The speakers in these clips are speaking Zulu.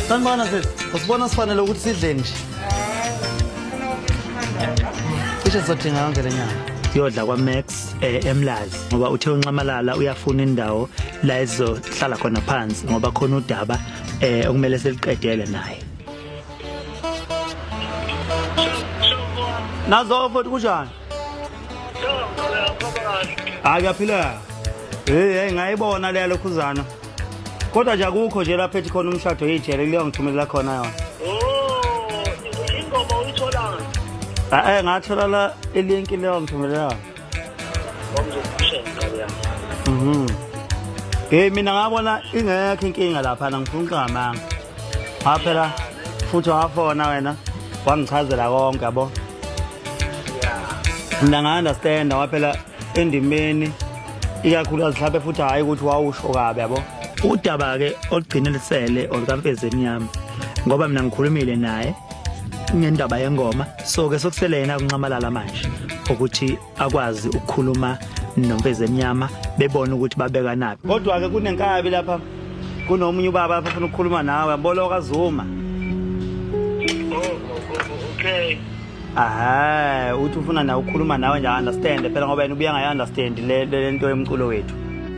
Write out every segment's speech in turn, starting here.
Sanibona sis, usibona sifanele ukuthi sidle nje. Cishe sizodinga yonke le nyama. Siyodla kwaMax eMlazi ngoba uthe uNcamalala uyafuna indawo la ezohlala khona phansi ngoba khona udaba okumele seliqedele naye. Nazo futhi kunjani? Akaphila. Hey ngayibona le lokhuzana. Kodwa nje akukho nje lapha ethi khona umshado yijele kuleyo ngithumelela khona yona. Oh, ingoma uyithola. Ngathola la ilink leyo ngithumelela. Mina ngabona ingekho inkinga lapha ngifuna uqhamanga. Phela futhi wafona wena wangichazela konke yabo. Mina nga-understand waphela endimeni ikakhulukazi mhlawumbe futhi hayi ukuthi wawusho kabi yabo. Udaba ke olugcinelisele olukaMfezemnyama ngoba mina ngikhulumile naye ngendaba yengoma so ke sokusele yena kuNcamalala manje ukuthi akwazi ukukhuluma noMfezemnyama bebona ukuthi babeka naphi. Kodwa ke kunenkabi lapha kunomunye ubaba lapha ufuna ukukhuluma nawe yabona okaZuma. Okay. Uthi ufuna nawe ukukhuluma nawe nje understand phela ngoba yena ubuya ngayi understand le nto yemculo wethu.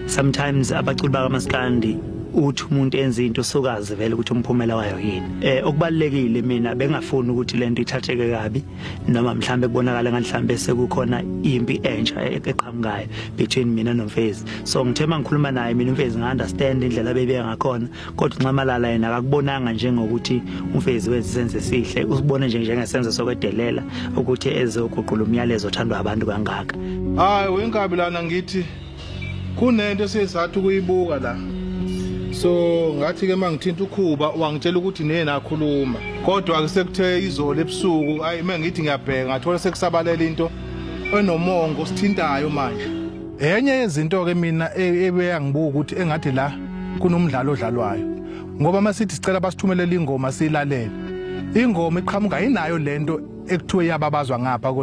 Sometimes abaculi bakaMaskandi uthi umuntu enza into sokazi vele ukuthi umphumela wayo yini. Okubalekile mina bengafuni ukuthi lento ithatheke kabi noma mhlambe kubonakala ngahlambe sekukhona impi entsha eqhamukayo between mina noMfezi. So ngithema ngikhuluma naye mina uMfezi nga-understand indlela bebeka ngakhona kodwa uNcamalala yena akakubonanga njengokuthi uMfezi wenza isenzo esihle usibone nje njengesenzo sokwedelela ukuthi ezoguqula umyalezo othandwa abantu kangaka. Hayi wenkabi lana ngithi kunento esizathi ukuyibuka la. So ngathi ke mangithinta ukhuba wangitshela ukuthi nena akhuluma kodwa akusekuthe izolo ebusuku mengithi ngiyabheka ngathola sekusabalela into enomongo sithintayo manje. Enye yezinto ke mina ebeyangibuka ukuthi engathi la kunomdlalo odlalwayo ngoba masithi sicela basithumelele ingoma silalele. Ingoma iqhamuka inayo lento ekuthiwe yababazwa ngapha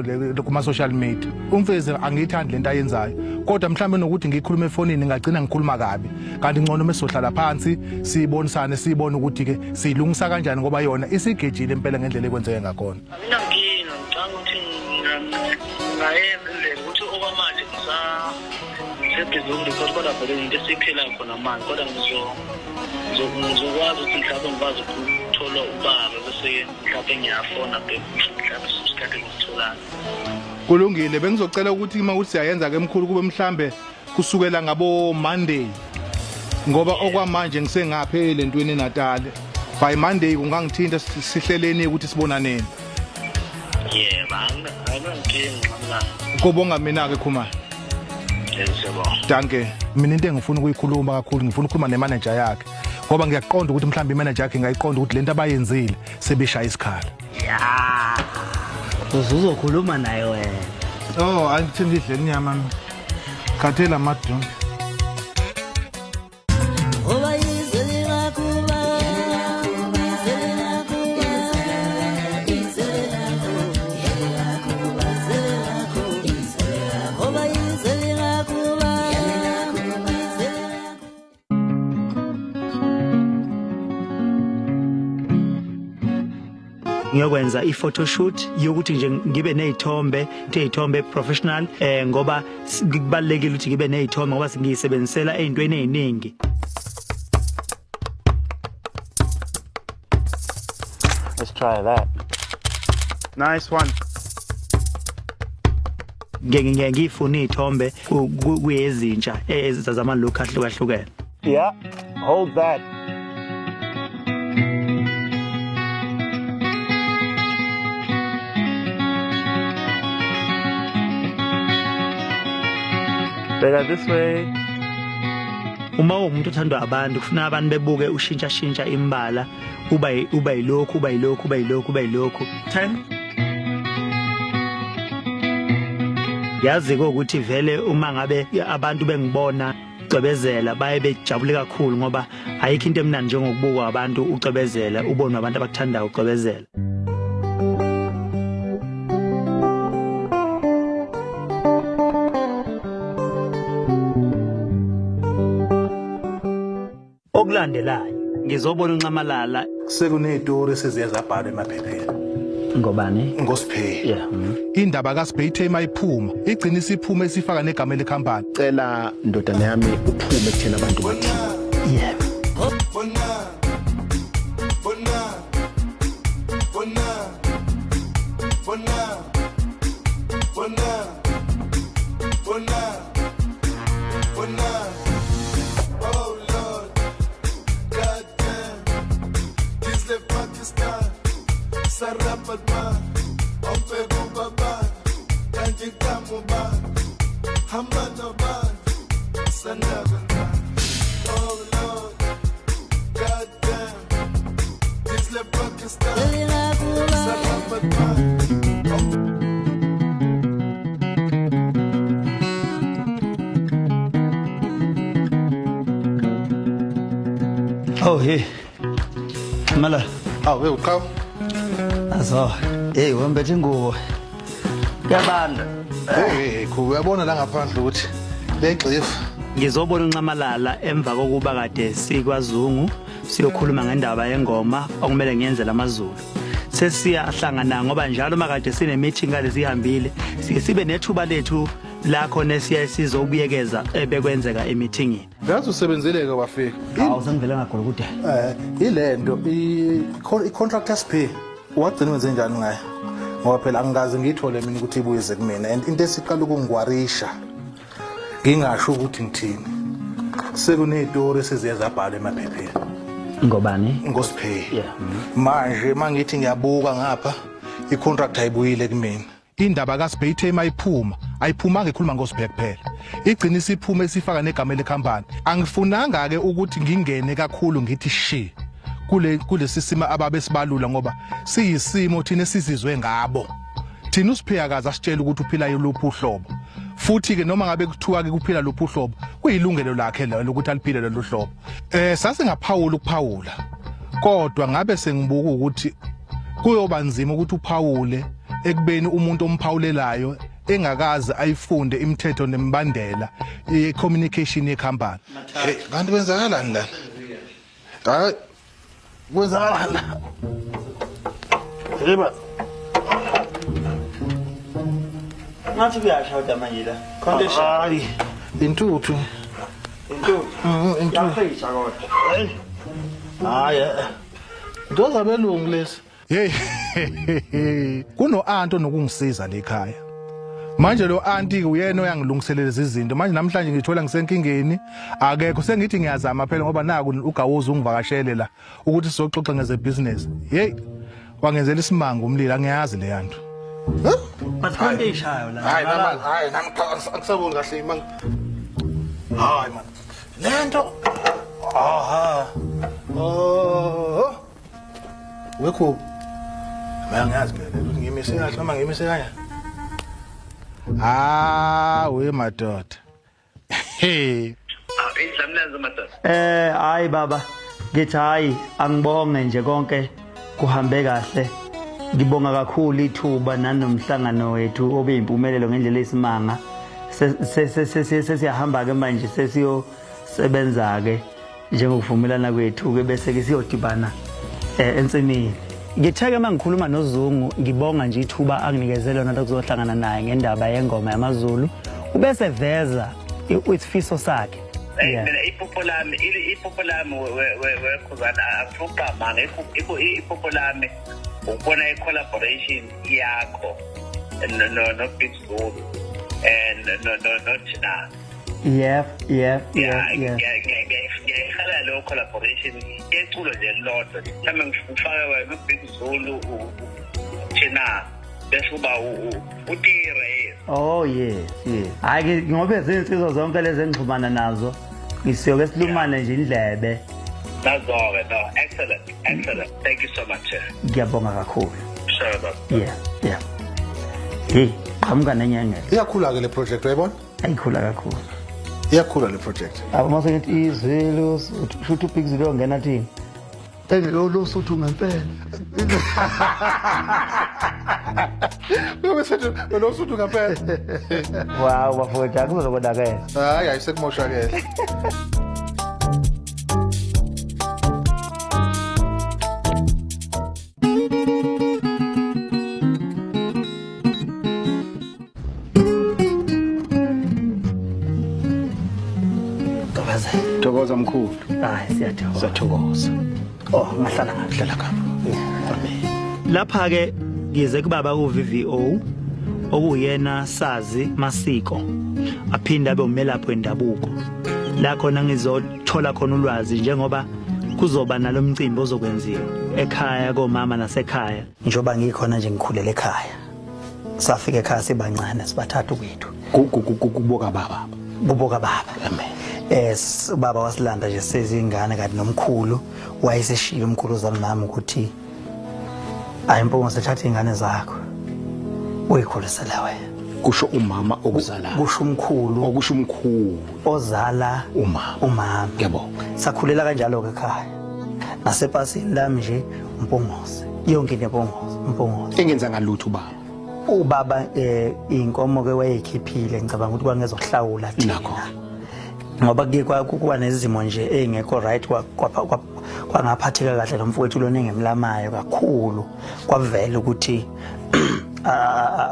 kuma social media. Umfezi angiyithandi lento ayenzayo kodwa mhlambe nokuthi ngikhuluma efonini ngagcina ngikhuluma kabi kanti ngcono mesohlala phansi sibonisane sibone ukuthi ke silungisa kanjani ngoba yona isigejile impela ngendlela ekwenzeke ngakhona. Mina ngiyini ngicanga ukuthi ngayenzele ukuthi okwamanje sebhizi record kodwa vele into esiphelayo khona manje kodwa ngizokwazi ukuthi mhlawumbe ngikwazi ukuthola ubaba bese mhlawumbe ngiyafona mhlawumbe sisikhathi ngitholana. Kulungile bengizocela ukuthi uma uthi siyayenza ke emkhulu kube mhlambe kusukela ngabo Monday ngoba okwamanje ngisengaphe lentweni eNatal by Monday kungangithinta sihleleni ukuthi sibonaneni. Ayinkinga mama. Kubonga mina ke Khuma. Yebo. Danke. Mina into engifuna ukuyikhuluma kakhulu ngifuna ukukhuluma nemanager yakhe ngoba ngiyaqonda ukuthi mhlambe imanager yakhe ngayiqonda ukuthi lento abayenzile sebeshaya isikhala. Uzokhuluma naye wena. Oh angithemba idle inyama khathela madrum. Ngiyokwenza i-photoshoot yokuthi nje ngibe nezithombe professional ngoba kubalekile ukuthi ngibe nezithombe ngoba ngiyisebenzisela ezintweni eziningi. Let's try that. Nice one. Ngifuna izithombe kuyezintsha ezizama look ahlukahlukene. Yeah. Hold that. Better this way. Uma umuntu othandwa abantu ufuna abantu bebuke ushintsha imbala uba yilokhu 10. Yazi ukuthi vele uma ngabe abantu bengibona ucebezela baye bejabule kakhulu ngoba ayikho into emnandi njengokubuka abantu ucebezela ubone abantu abakuthandayo ucebezela. Okulandelayo ngizobona uNcamalala sekunezitori esiziye zabhalwa emaphepheni. Ngobani? Ngosiphe. Yeah. Indaba kaSiphe ithe mayiphuma, igcina isiphume esifaka negama lekhampani. Cela ndodana yami uphume kuthena abantu bathi. Yeah. Oh hey. Mala. Awu uqhawe. Azo. Hey, wembethe ingubo. Kuyabanda. Hey, uyabona la ngaphandle ukuthi legxifa. Ngizobona uNcamalala emva kokuba kade sikwazungu siyokhuluma ngendaba yengoma okumele ngiyenzele amaZulu. Sesiyahlangana ngoba njalo makade sine meeting kade sihambile sibe nethuba lethu lakho nesiya sizobuyekeza ebekwenzeka emeetingini. Ngathi usebenzeleke wafika. Hawu sengivele ngagula kude. Ilento i-contract yaSiphe wagcina wenze njani ngayo? Ngoba phela angikaze ngiyithole mina ukuthi ibuyize kumina and into esiqala ukungwarisha ngingasho ukuthi ngithini. Sekunezitori esiziye zabhalwa emaphepheni. Ngobani? Ngosiphe. Yeah. Manje mangithi ngiyabuka ngapha i-contract ayibuyile kumina. Indaba kaSiphe ithe mayiphuma ayiphumanga ekhuluma ngosiphe kuphela. Igcina isiphume esifaka negama lekhampani. Angifunanga ke ukuthi ngingene kakhulu ngithi shi kule sisima ababe sibalula ngoba siyisimo thina esizizwe ngabo. Thina uSiphe akaza sitshela ukuthi uphila yoluphi uhlobo. Futhi ke noma ngabe kuthiwa ke kuphila lophu uhlobo kuyilungelo lakhe lo ukuthi aliphile lolu hlobo. Sasingaphawula ukuphawula. Kodwa ngabe sengibuka ukuthi kuyoba nzima ukuthi uphawule ekubeni umuntu omphawulelayo engakazi ayifunde imithetho nemibandela i-communication yecompany. Kanti kwenzakalani la? Hayi. Kwenzakalani? Riba. Ngathi kuyashawuda manje la. Condition. Hayi. Intuthu. Intuthu. Yafisa kodwa. Hey. Hayi. Ngizabelungu lesi. Hey. Kuno anto nokungisiza lekhaya. Manje lo auntie uyena oyangilungiselela izinto. Manje namhlanje ngithola ngisenkingeni. Akekho sengithi ngiyazama phela ngoba naku uGawuzi ungivakashele la ukuthi sizoxoxa ngeze business. Hey. Wangenzela isimanga umlilo angiyazi le yanto. Bathonde ishayo la. Hayi nami angisaboni kahle mang. Hayi man. Lento. Aha. Oh. Wekho. Bayangazi mina ukuthi ngimise kahle noma ngimise kanya. We madoda. Hey. Idlamlaza madoda. Hayi baba. Ngithi hayi angibonge nje konke kuhambe kahle. Ngibonga kakhulu ithuba nanomhlangano wethu obeyimpumelelo ngendlela esimanga. Sesiyahamba ke manje sesiyosebenza ke njengokuvumelana kwethu ke bese ke siyodibana ensimini. Ngitheke mangikhuluma noZungu ngibonga nje ithuba anginikezela lona ukuzohlangana naye ngendaba yengoma yamaZulu ubese veza isifiso sakhe. Mina iphupho lami wekhuzana akuqama iphupho lami ukubona i-collaboration yakho no Big Zulu and no Tina. Yeah. Ngiyayikhala lo collaboration yeculo nje lodwa mhlawumbe ngifaka wena uBig Zulu Tina bese kuba uTire. Oh yes. Hayi ngoba izinsizwa zonke lezi engixhumana nazo ngisiyoke silumane nje indlebe. That's all. No, excellent. Thank you so much. Ngiyabonga kakhulu. Sure. Yeah. Hey, qhamuka nenyangela. Iyakhula ke le project uyayibona? Ayikhula kakhulu. Iyakhula le project. Abamase ngithi izwelo futhi uBig Zulu ongena thini? Engelo suthu ngempela. Bese lo suthu ngempela. Wow, bafowethu akuzokodakela. Hayi sekumoshakele. yazi thokoza mkhulu hayi siyathokoza siyathokoza ngahlala ngapha hlala khapha amen lapha ke ngize kubaba uVVO okuyena sazi masiko aphinda abe umelaphi wendabuko la khona ngizothola khona ulwazi njengoba kuzoba nalomcimbi ozokwenziwa ekhaya komama nasekhaya njoba ngikhona nje ngikhulela ekhaya safika ekhaya sibancane sibathatha kwethu kuboka baba amen ubaba wasilanda nje sezingane kanti nomkhulu wayeseshilo umkhulu zami nami ukuthi ayimpungo sethatha ingane zakho uyikhulisela wena kusho umama okuzala kusho umkhulu okusho umkhulu ozala umama ngiyabonga sakhulela kanjalo ke ekhaya nasepasini lami nje umpongose yonke into umpongose engenza ngalutho ubaba inkomo ke wayekhiphile ngicabanga ukuthi kwangezohlawula thina ngoba kuwa nezimo nje engekho right kwangaphatheka kahle nomfowethu lona engemlamayo kakhulu kwavela ukuthi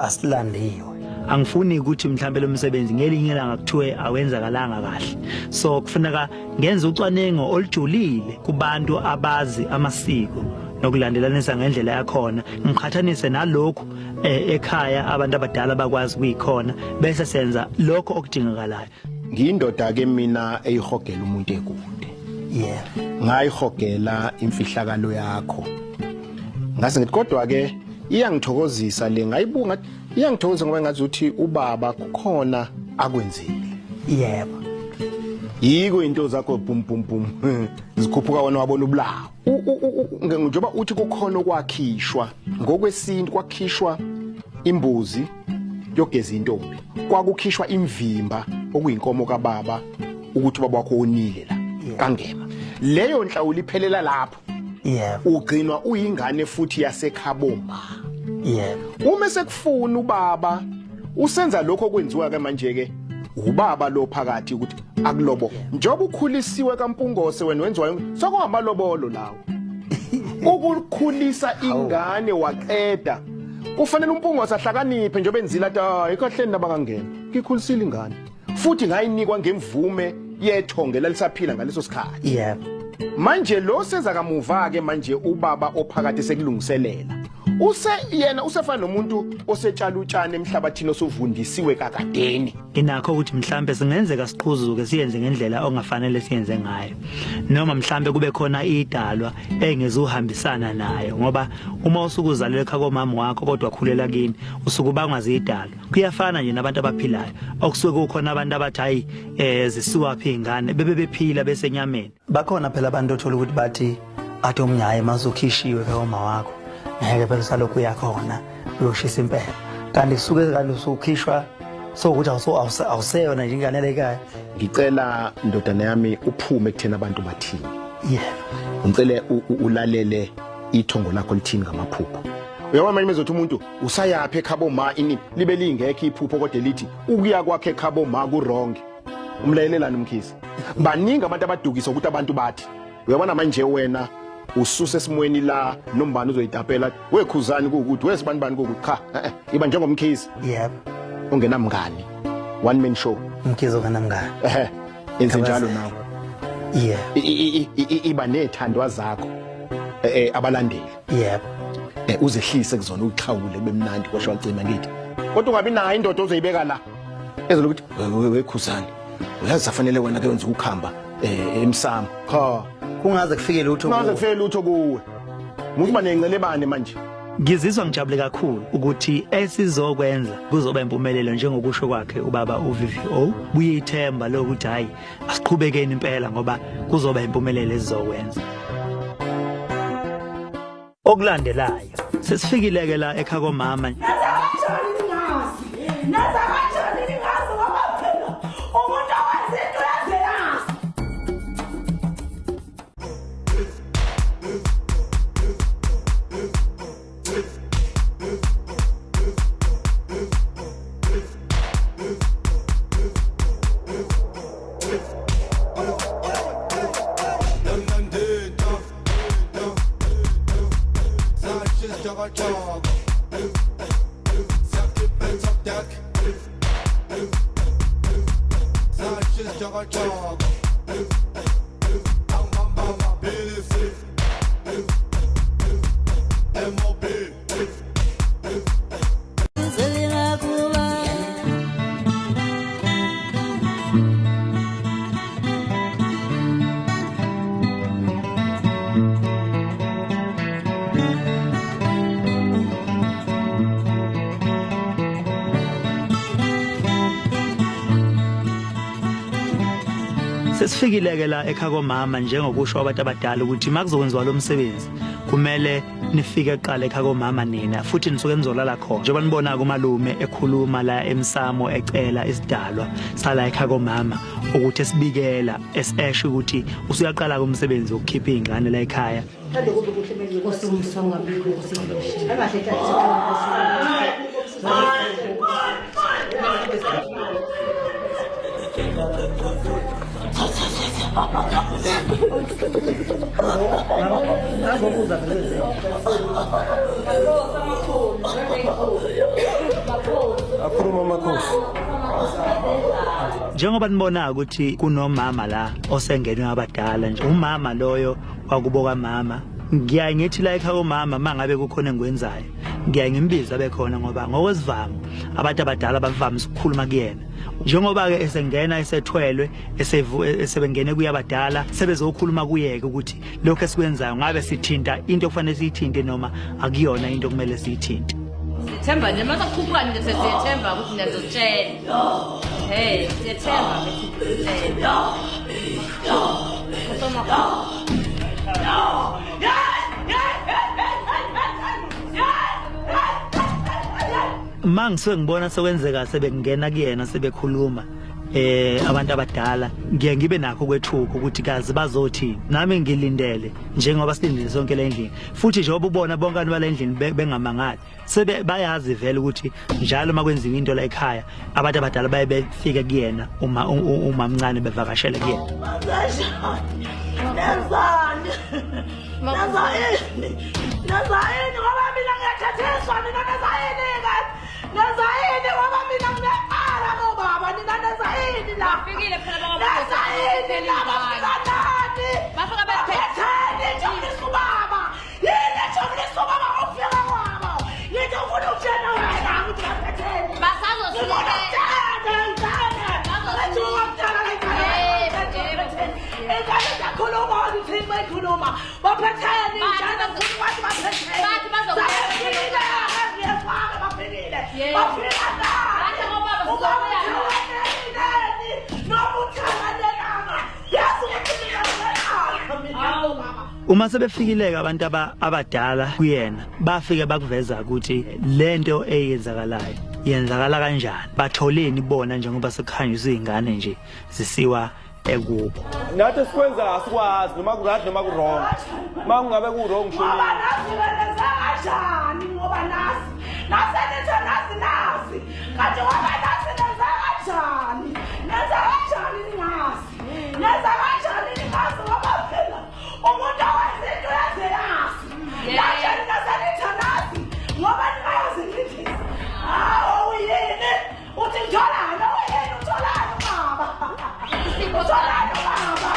asilandiwe angifuni ukuthi mhlambe lo msebenzi ngelinye ilanga kuthiwe awenzakalanga kahle so kufanele ngenze ucwaningo olujulile kubantu abazi amasiko nokulandelanisa ngendlela yakhona ngiqhathanise nalokho ekhaya abantu abadala bakwazi kuyikhona bese senza lokho okudingakalayo ngiyindoda ke mina eyihogela umuntu ekude ngayihogela imfihlakalo yakho ngase ngithi kodwa ke iyangithokozisa le ngayibunga iyangithokozisa ngoba ngathi uthi ubaba kukhona akwenzile yebo yiko into zakho bum bum bum zikhuphuka wona wabona ubulawo njengoba uthi kukhona okwakhishwa ngokwesintu kwakhishwa imbuzi yogeza intombi kwakukhishwa imvimba okuyinkomo kababa ukuthi baba wakho onile la kangema leyo nhlawulo iphelela lapho ugcinwa uyingane futhi yasekhaboma uma sekufuna ubaba usenza lokho kwenziwa ke manje ke ubaba lo phakathi ukuthi akulobo njoba ukhulisiwe kaMpungose wena wenziwayo sokuhamba lobolo lawo ukukhulisa ingane waqeda kufanele uMpungose ahlakaniphe njoba enzila athi ekahleni nabangangena ngikhulisile ingane futhi ngayinikwa ngemvume yethonge lalisaphila ngaleso sikhathi manje lo seza kamuva ke manje ubaba ophakathi sekulungiselela yena usefana nomuntu osetshala utshani emhlabathini osuvundisiwe kakadeni inakho ukuthi mhlambe singenzeka siqhuzuke siyenze ngendlela ongafanele siyenze ngayo noma mhlambe kube khona idalwa engezuhambisana nayo ngoba uma usukuzalela ekhaya komama wakho kodwa khulela kini usukubangwa zidalwa kuyafana nje nabantu abaphilayo okusuke kukhona abantu abathi hayi zisuka phi ingane bebephila bese nyameni bakhona phela abantu othola ukuthi bathi athi umnyaye masukhishiwe koma wakho ngeke phela salokhu yakhona uyoshisa impela kanti kusuke kanti usukhishwa sokuthi awuseyona nje ingane lekhaya ngicela ndodana yami uphume kuthena abantu bathini ngicela ulalele ithongo lakho lithini ngamaphupho uyabona manje mezothi umuntu usayapha ekhabo ini libe lingekho iphupho kodwa lithi ukuya kwakhe ekhabo ku wrong umlayelelana umkhisi baningi abantu abadukisa ukuthi abantu bathi uyabona manje wena ususe esimweni la nombani uzoyitapela wekhuzani ukuthi wesibani ukuthi cha iba njengomkhisi ungenamngani one man show umkhizo kanamngani enze njalo nawe iba nethandwa zakho abalandeli uzehlise kuzona uxhawule bemnandi kwasho wacima ngithi kodwa ungabi nayo indoda ozoyibeka la ezokuthi wekhuzani uyazafanele wena ke wenza ukukhamba emsamo cha kungaze kufike lutho kuwe umuntu banencelebane manje ngizizwa ngijabule kakhulu ukuthi esizokwenza kuzoba impumelelo njengokusho kwakhe ubaba uVVO buyithemba lokuthi hayi asiqhubekeni impela ngoba kuzoba impumelelo ezizokwenza okulandelayo sesifikile ke la ekhaya komama Sesifikile ke la ekhaya komama njengokusho abantu abadala ukuthi makuzokwenziwa lo msebenzi kumele nifike kuqala ekhaya komama nina futhi nisuke nizolala khona njengoba nibona kumalume ekhuluma la emsamo ecela isidalwa sala ekhaya komama ukuthi esibikela esesho ukuthi usuyaqala kumsebenzi wokukhipha izingane la ekhaya Njengoba nibona ukuthi kunomama la osengenwe abadala nje umama loyo wakuboka mama ngiyaye ngithi la ekhaya komama mangabe kukhona engikwenzayo ngiyaye ngimbiza bekhona ngoba ngokwesivamo abantu abadala bavamise ukukhuluma kuyena njengoba ke esengena esethwelwe esebengene kuyabadala sebezokhuluma kuyeke ukuthi lokho esikwenzayo ngabe sithinta into okufanele siyithinte noma akuyona into okumele siyithinte Sithemba nje mase kukhuphuka nje sesithemba ukuthi ngizotshela hey sithemba bese Mangisuke ngibona sokwenzeka sebengena kuyena sebekhuluma abantu abadala ngiye ngibe nakho kwethuko ukuthi kazi bazothini nami ngilindele njengoba silindile sonke le ndlini futhi njengoba ubona bonke abantu bale ndlini bengamangali sebe bayazi vele ukuthi njalo makwenziwa into la ekhaya abantu abadala baye befike kuyena uma umncane bevakashele kuyena Nazayini ngoba mina ngiyathatheswa mina nazayini ngoba mina ngineara ngobaba nina nazayini la bafikile phela nazayini la bafikani bafika bephetheni njengisi ubaba yini njengisi ubaba ufika kwabo yini ufuna ukutshela wena ukuthi baphetheni basazosike khuluma baphetheni njalo futhi bathi baphetheni bathi bazokhuluma ngiyafaka bafikile bafika la bathi ngoba uzobuya nobuthangalelanga yazi ukuthi mina uma sebefikileke abantu abadala kuyena bafike bakuveza ukuthi lento eyenzakalayo yenzakala kanjani batholeni bona njengoba sekhanjiswa izingane nje zisiwa ekubo nathi sikwenza asikwazi noma ku-right noma ku-wrong mangabe ku-wrong ngisho ngoba nasi wenza kanjani ngoba nasi kanti ngoba nasi nenza kanjani nenza ningazi ngoba phela umuntu awenza into yaze yasi kanjani nasenitha nasi ngoba ningayazi ngithi hawu yini uthi ngitholani oyini utholani baba utholani baba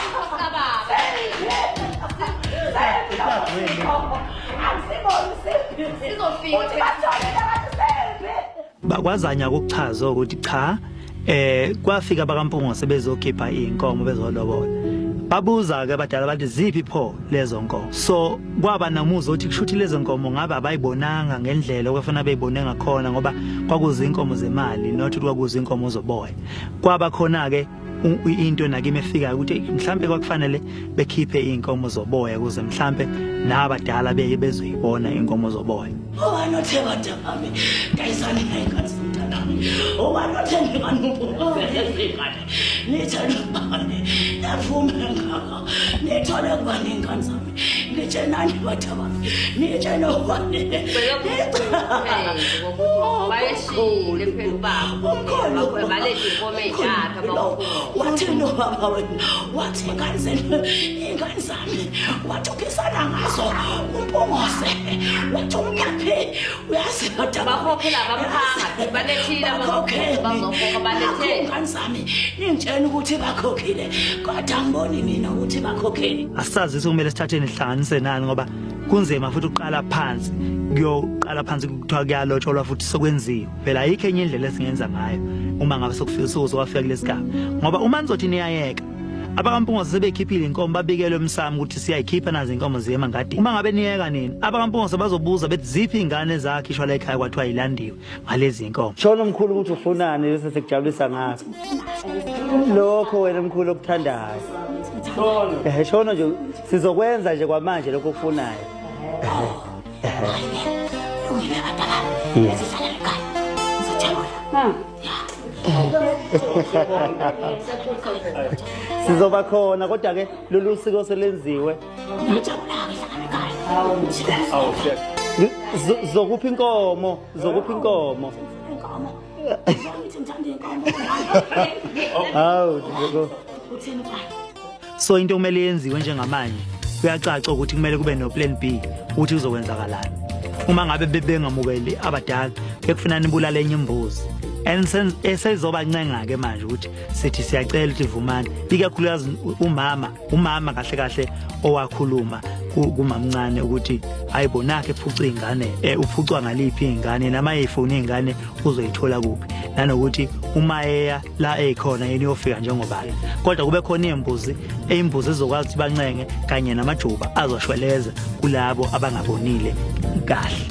bakwazanya ukuchaza ukuthi cha kwafika bakampungo sebezokhipha inkomo bezolobola babuza ke abadala bathi ziphi pho lezo nkomo so kwaba namuzo uthi kushuthi lezo nkomo ngabe abayibonanga ngendlela okufanele beyibone ngakhona ngoba kwakuza inkomo zemali nothi kwakuza inkomo zoboya kwaba khona ke into nakime efika ukuthi mhlambe kwakufanele bekhiphe inkomo zoboya kuze mhlambe nabadala beke bezoyibona inkomo zoboya owanothe badami ngayizani ngayikhathi owanothe ngibanobuvelezikane nithandabane navume ngaka nithole kubani ingane zami ngitshenani bathabami nitshene ubani bayeshile phela ubaba balethe inkomo ey'ntatha bawukhulu wathini ubaba wena wathi ingane zami wathi ukhisana ngazo umpungose wathi umkaphi uyazi bakhophela bamphanga balele Sebethile bazokhokha balethe. Ngani sami ningitshela ukuthi bakhokhile kodwa angiboni mina ukuthi bakhokhile. Asazi kumele sithatheni ihlanganise nani ngoba kunzima futhi uqala phansi kuyoqala phansi kuthiwa kuyalotsholwa futhi sokwenziwa phela ayikho enye indlela esingenza ngayo uma ngabe sokufika usuku wafika kulesigaba ngoba uma nizothi niyayeka abakampungosi sebekhiphile inkomo babikelwe emsamo ukuthi siyayikhipha nazi inkomo ziyema ngadini uma ngabe niyeka nini abakampungosi bazobuza bethi ziphi ingane zakhishwa la ekhaya kwathiwa ilandiwe ngalezi inkomo shona omkhulu ukuthi ufunani bese sekujabulisa ngakho lokho wena omkhulu okuthandayo shona nje sizokwenza nje kwamanje lokho okufunayo sizoba khona kodwa ke lolu siko selenziwe zokupha inkomo so into kumele yenziwe njengamanje kuyacaca ukuthi kumele kube no plan B ukuthi uzokwenzakalani uma ngabe bebengamukeli abadala bekufuna nibulala enye imbuzi esezoba ncenga ke manje ukuthi sithi siyacela ukuthi vumani ikakhulukazi umama kahle kahle owakhuluma kumamncane ukuthi ayibonake ephuca ingane uphucwa ngaliphi ingane nama yifoni ingane uzoyithola kuphi nanokuthi uma eya la ekhona yena uyofika njengobani kodwa kube khona imbuzi ezokwazi ukuthi bancenge kanye namajuba azoshweleza kulabo abangabonile kahle.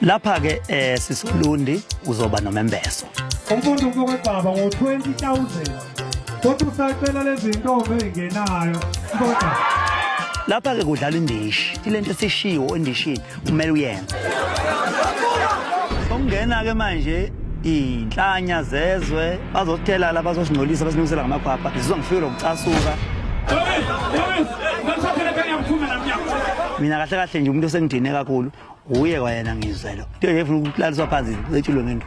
Lapha ke sisulundi uzoba nomembeso. Umfundi ubuke baba ngo20,000. Kodwa usacela lezi zintombi ezingenayo. Kodwa lapha ke kudlala indishi. Ilento esishiwo endishini kumele uyenze. Ongena ke manje inhlanya zezwe bazothela la bazosingcolisa basinusela ngamakhwapha sizongifika ukucasuka. Mina kahle kahle nje umuntu osengidine kakhulu uye kwayena ngizelo into efuna ukulaliswa phansi ecilwe ngento